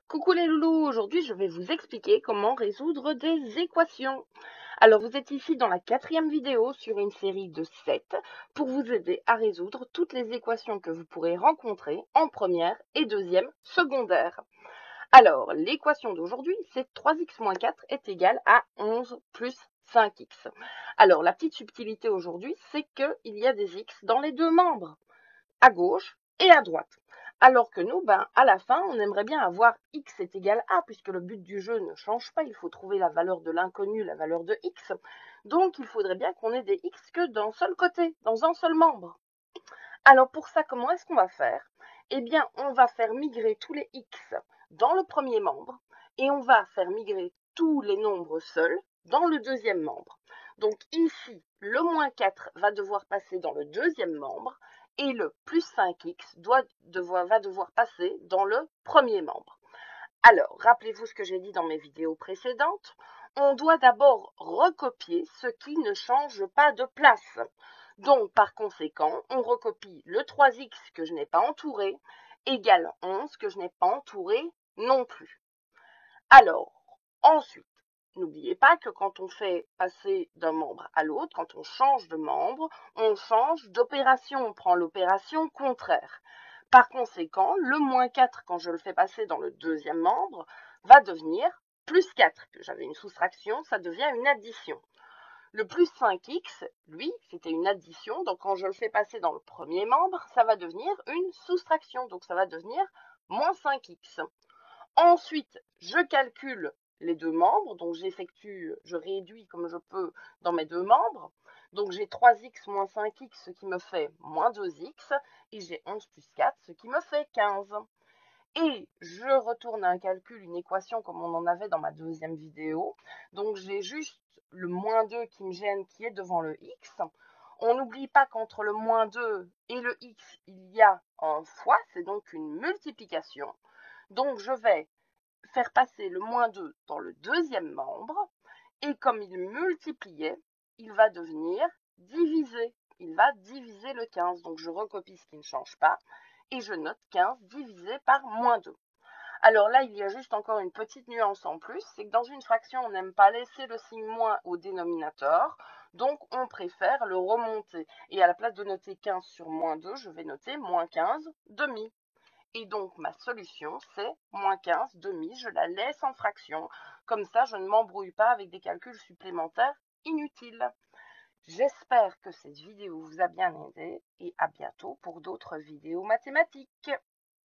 Coucou les loulous, aujourd'hui je vais vous expliquer comment résoudre des équations. Alors vous êtes ici dans la 4e vidéo sur une série de 7 pour vous aider à résoudre toutes les équations que vous pourrez rencontrer en première et deuxième secondaire. Alors l'équation d'aujourd'hui c'est 3x moins 4 est égal à 11 plus 5x. Alors la petite subtilité aujourd'hui c'est qu'il y a des x dans les deux membres, à gauche et à droite. Alors que nous, à la fin, on aimerait bien avoir x est égal à, puisque le but du jeu ne change pas, il faut trouver la valeur de l'inconnu, la valeur de x. Donc, il faudrait bien qu'on ait des x que d'un seul côté, dans un seul membre. Alors, pour ça, comment est-ce qu'on va faire? Eh bien, on va faire migrer tous les x dans le premier membre, et on va faire migrer tous les nombres seuls dans le deuxième membre. Donc ici, le moins 4 va devoir passer dans le deuxième membre, et le plus 5x va devoir passer dans le premier membre. Alors, rappelez-vous ce que j'ai dit dans mes vidéos précédentes. On doit d'abord recopier ce qui ne change pas de place. Donc, par conséquent, on recopie le 3x que je n'ai pas entouré égale 11 que je n'ai pas entouré non plus. Alors, ensuite, n'oubliez pas que quand on fait passer d'un membre à l'autre, quand on change de membre, on change d'opération, on prend l'opération contraire. Par conséquent, le moins 4, quand je le fais passer dans le deuxième membre, va devenir plus 4. J'avais une soustraction, ça devient une addition. Le plus 5x, lui, c'était une addition, donc quand je le fais passer dans le premier membre, ça va devenir une soustraction, donc ça va devenir moins 5x. Ensuite, je calcule les deux membres, donc je réduis comme je peux dans mes deux membres. Donc j'ai 3x moins 5x, ce qui me fait moins 2x, et j'ai 11 plus 4, ce qui me fait 15. Et je retourne à un calcul, une équation comme on en avait dans ma deuxième vidéo. Donc j'ai juste le moins 2 qui me gêne, qui est devant le x. On n'oublie pas qu'entre le moins 2 et le x, il y a un fois, c'est donc une multiplication. Donc je vais faire passer le moins 2 dans le deuxième membre, et comme il multipliait, il va devenir divisé. Il va diviser le 15. Donc je recopie ce qui ne change pas, et je note 15 divisé par moins 2. Alors là, il y a juste encore une petite nuance en plus, c'est que dans une fraction, on n'aime pas laisser le signe moins au dénominateur, donc on préfère le remonter. Et à la place de noter 15 sur moins 2, je vais noter moins 15 demi. Et donc, ma solution, c'est moins 15 demi. Je la laisse en fraction. Comme ça, je ne m'embrouille pas avec des calculs supplémentaires inutiles. J'espère que cette vidéo vous a bien aidé et à bientôt pour d'autres vidéos mathématiques.